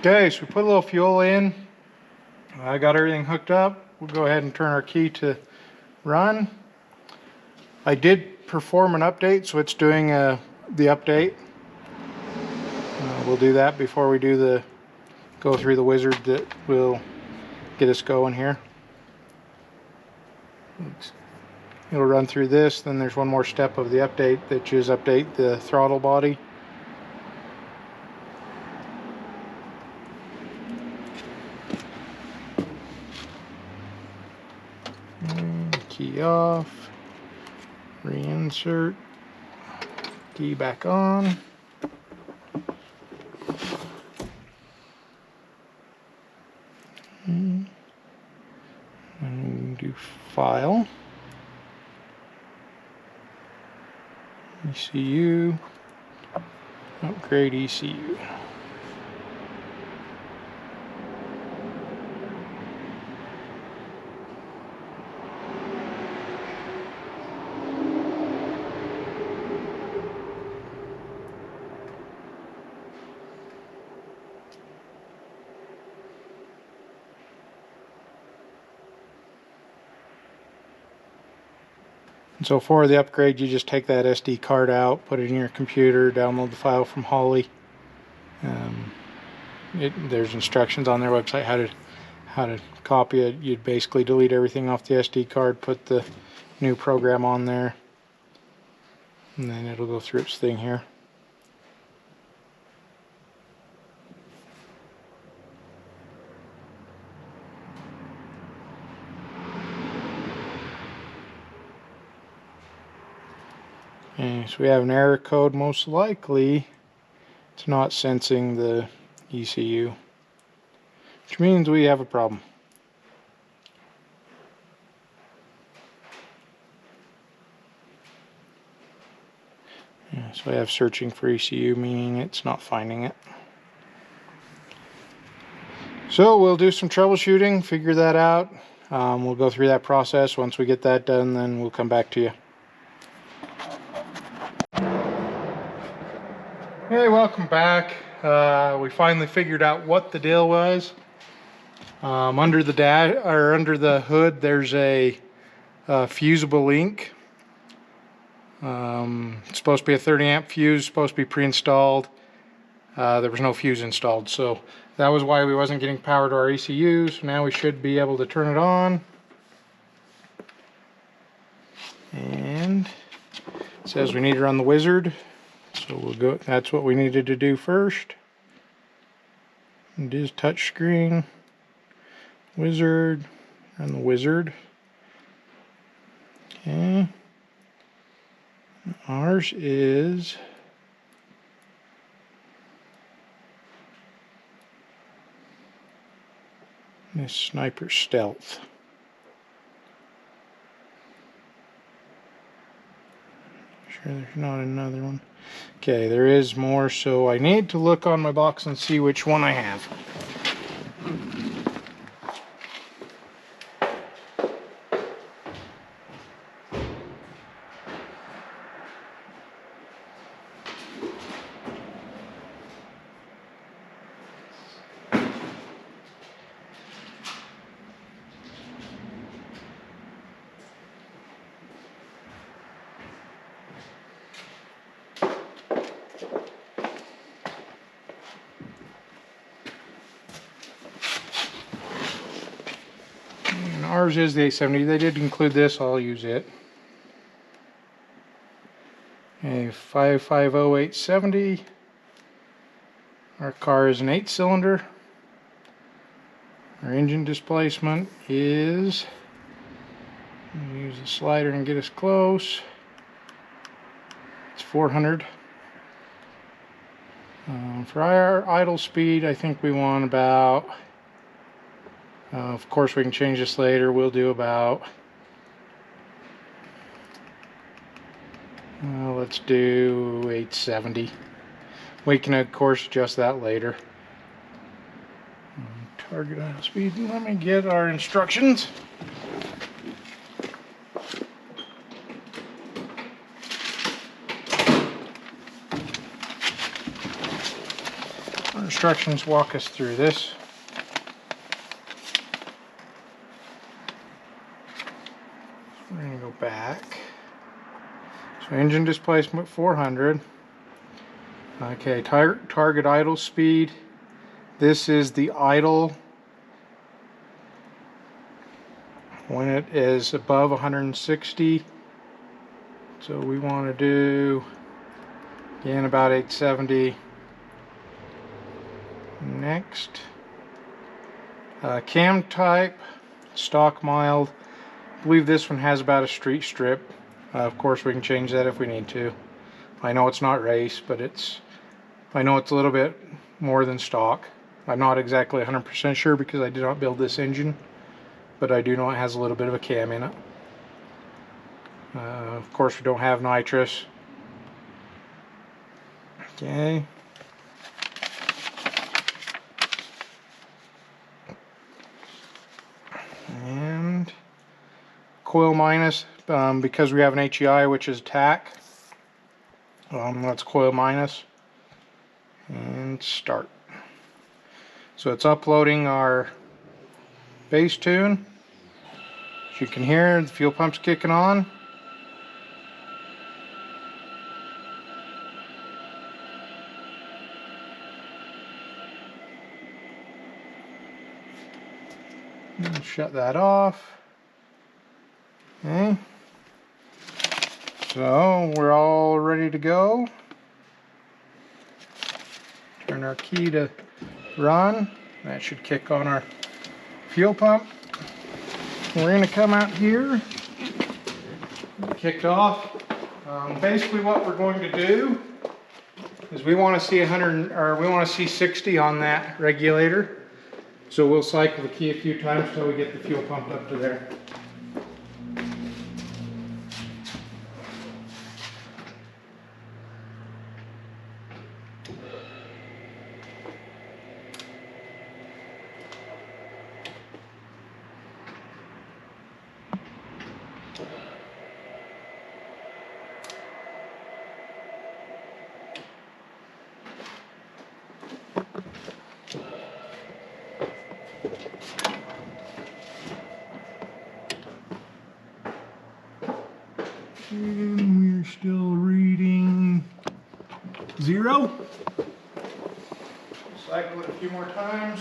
Okay, so we put a little fuel in. I got everything hooked up. We'll go ahead and turn our key to run. I did perform an update, so it's doing the update. We'll do that before we do go through the wizard that will get us going here. It'll run through this, then there's one more step of the update, that is update the throttle body. Key off, reinsert, key back on. And do file, ECU, upgrade ECU. So for the upgrade, you just take that SD card out, put it in your computer, download the file from Holly. There's instructions on their website how to copy it. You'd basically delete everything off the SD card, put the new program on there, and then it'll go through its thing here. Okay, so we have an error code. Most likely it's not sensing the ECU, which means we have a problem. Yeah, so I have searching for ECU, meaning it's not finding it. So we'll do some troubleshooting, figure that out. We'll go through that process. Once we get that done, then we'll come back to you. Hey, welcome back. We finally figured out what the deal was. Under the hood, there's a fusible link. It's supposed to be a 30 amp fuse, supposed to be pre-installed. There was no fuse installed, so that was why we wasn't getting power to our ECU. So now we should be able to turn it on. And it says we need to run the wizard. So we'll go, that's what we needed to do first. It is touch screen, wizard, and the wizard. Okay. Ours is this Sniper Stealth. Sure there's not another one. Okay, there is more, so I need to look on my box and see which one I have. Ours is the 870. They did include this. I'll use it. A 550870. Our car is an 8-cylinder. Our engine displacement is, use the slider and get us close. It's 400. For our idle speed, I think we want about, of course we can change this later, we'll do about, let's do 870. We can of course adjust that later. Target idle speed, let me get our instructions. instructions walk us through this. We're going to go back. So engine displacement 400. Okay, target idle speed. This is the idle when it is above 160. So we want to do, again, about 870. Next. Cam type, stock mild. I believe this one has about a street strip. Of course we can change that if we need to. I know it's not race, but I know it's a little bit more than stock. I'm not exactly 100% sure because I did not build this engine, but I do know it has a little bit of a cam in it. Of course we don't have nitrous. Okay. And coil minus, because we have an HEI, which is TAC. That's coil minus. And start. So it's uploading our bass tune. As you can hear, the fuel pump's kicking on. And shut that off. Okay. So we're all ready to go. Turn our key to run. That should kick on our fuel pump. We're going to come out here. Kicked off. Basically what we're going to do is we want to see 100, or we want to see 60 on that regulator. So we'll cycle the key a few times until we get the fuel pumped up to there. And we're still reading 0. Cycle it a few more times.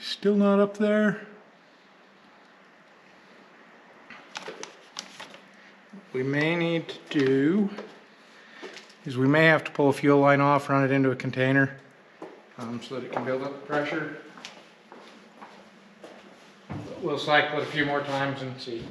Still not up there. What we may need to do is we may have to pull a fuel line off, run it into a container so that it can build up the pressure. But we'll cycle it a few more times and see.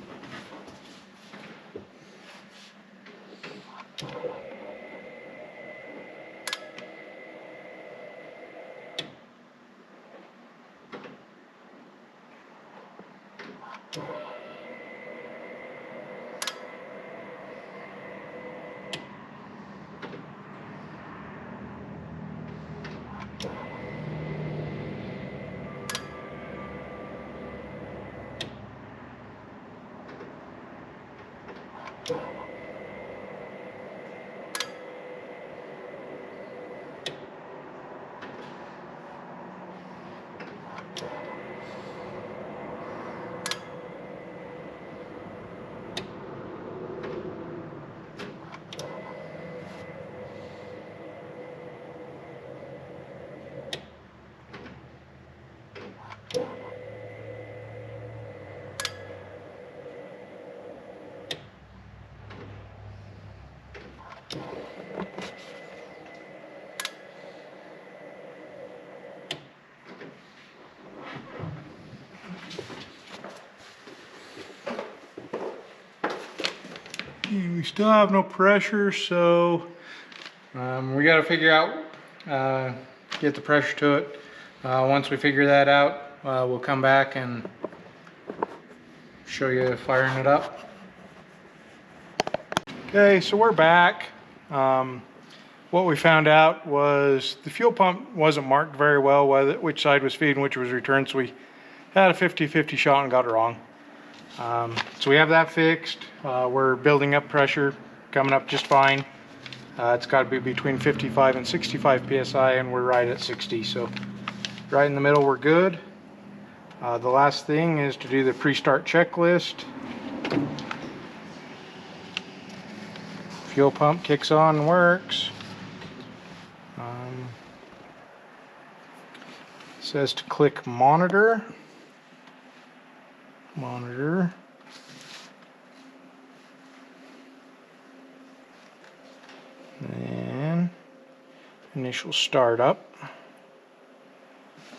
We still have no pressure, so we got to figure out, get the pressure to it. Once we figure that out, we'll come back and show you firing it up. Okay, so we're back. What we found out was the fuel pump wasn't marked very well, which side was feed and which was returned, so we had a 50-50 shot and got it wrong. So we have that fixed. We're building up pressure, coming up just fine. It's got to be between 55 and 65 psi, and we're right at 60, so right in the middle, we're good. The last thing is to do the pre-start checklist. Fuel pump kicks on and works. It says to click monitor. Monitor. And initial startup.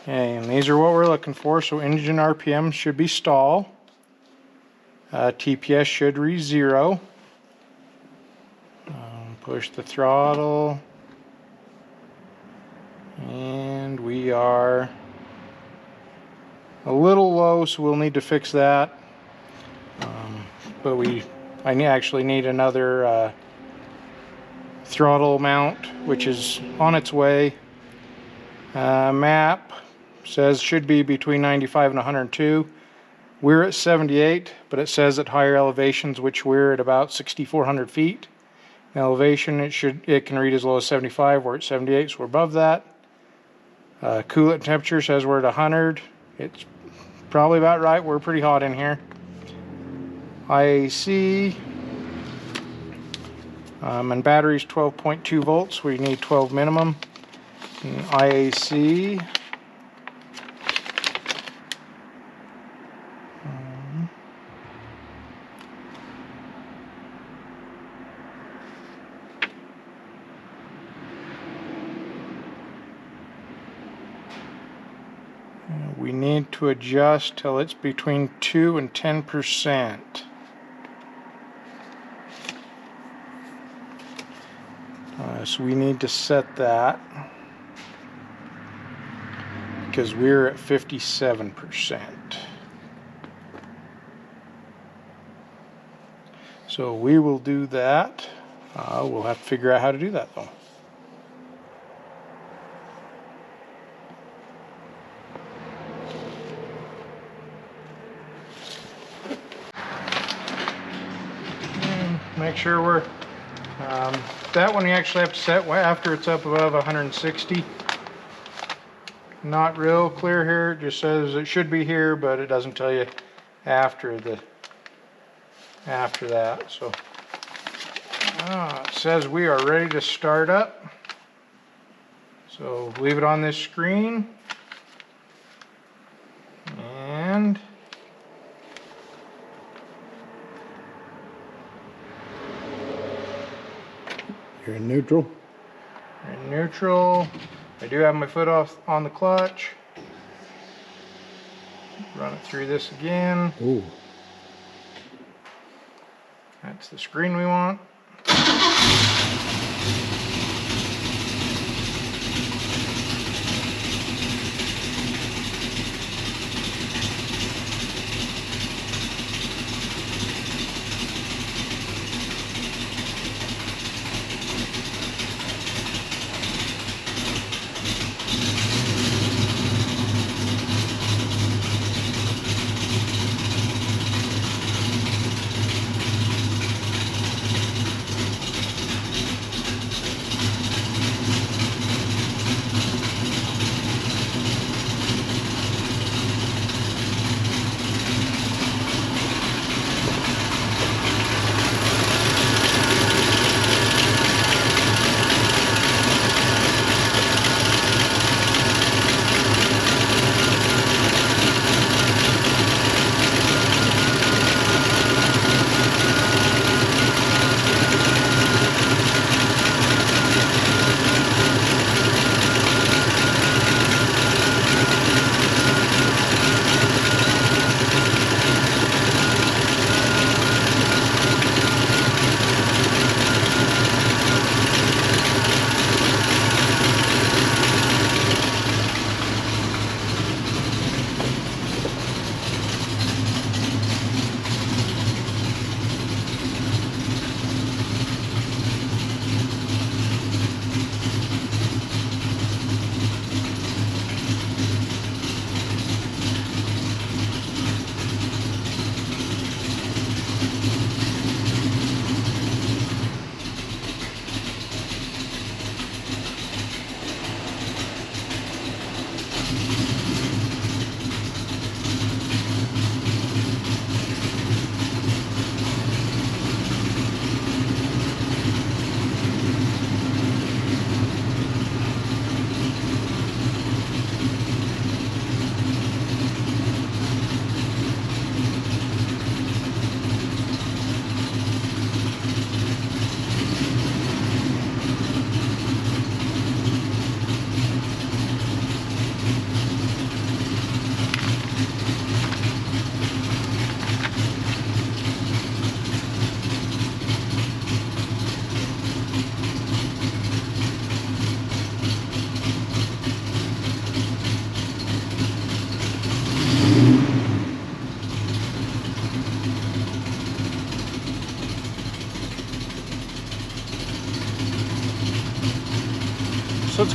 Okay, and these are what we're looking for. So engine RPM should be stall. TPS should read 0. Push the throttle. And we are a little low, so we'll need to fix that. But I actually need another throttle mount, which is on its way. Map says should be between 95 and 102. We're at 78, but it says at higher elevations, which we're at about 6,400 feet. In elevation, it can read as low as 75. We're at 78, so we're above that. Coolant temperature says we're at 100. It's probably about right. We're pretty hot in here. IAC and batteries 12.2 volts. We need 12 minimum. And IAC. We need to adjust till it's between 2 and 10%. So we need to set that because we're at 57%. So we will do that. We'll have to figure out how to do that though. Make sure we're, that one you actually have to set after it's up above 160. Not real clear here, it just says it should be here, but it doesn't tell you after that. So it says we are ready to start up. So leave it on this screen. And you're in neutral. We're in neutral. I do have my foot off on the clutch. Run it through this again. Ooh. That's the screen we want.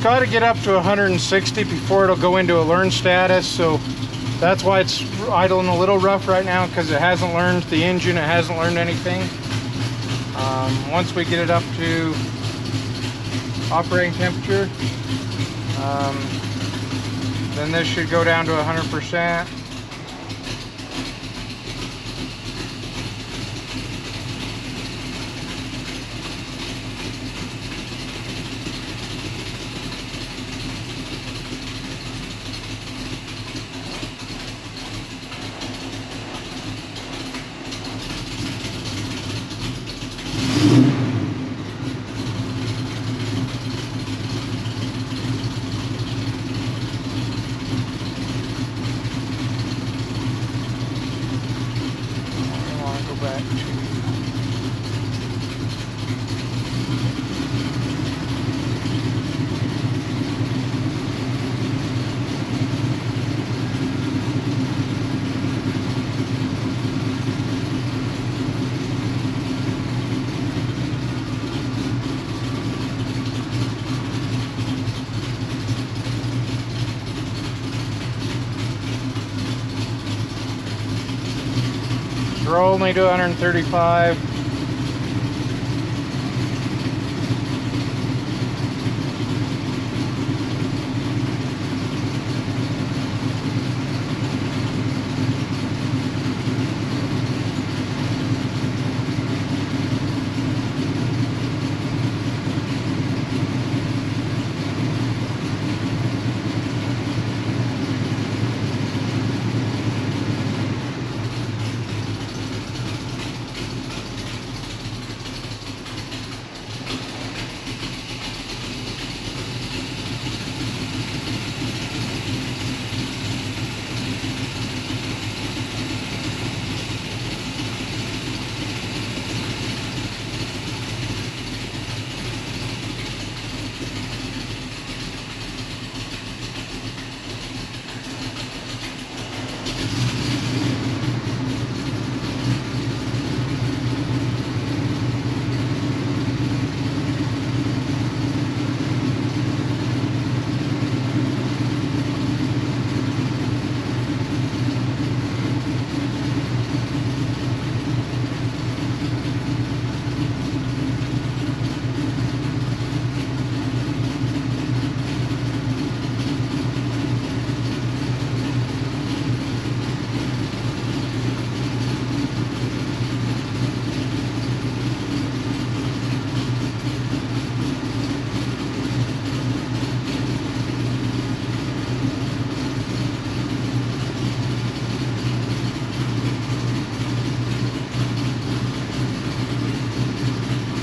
got to get up to 160 before it'll go into a learn status, so that's why it's idling a little rough right now, because it hasn't learned the engine, it hasn't learned anything. Once we get it up to operating temperature, then this should go down to 100%. Roll me to 135.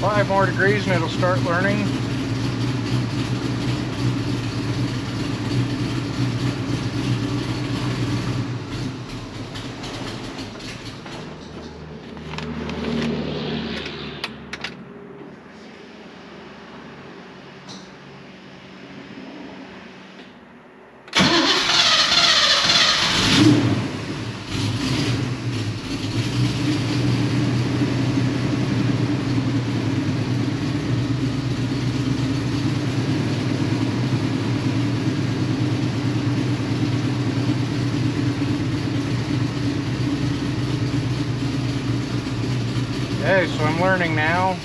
Five more degrees and it'll start learning. Okay, so I'm learning now.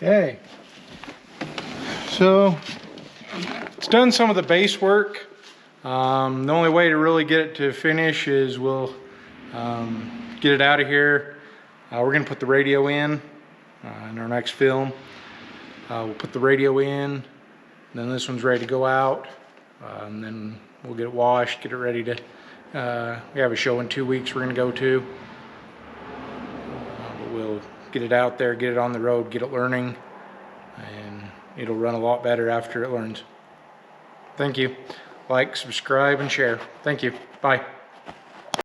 Okay. So it's done some of the base work. The only way to really get it to finish is we'll get it out of here. We're gonna put the radio in our next film. We'll put the radio in, then this one's ready to go out, and then we'll get it washed, get it ready to, we have a show in 2 weeks we're gonna go to. But we'll get it out there, get it on the road, get it learning, and it'll run a lot better after it learns. Thank you. Like, subscribe, and share. Thank you. Bye.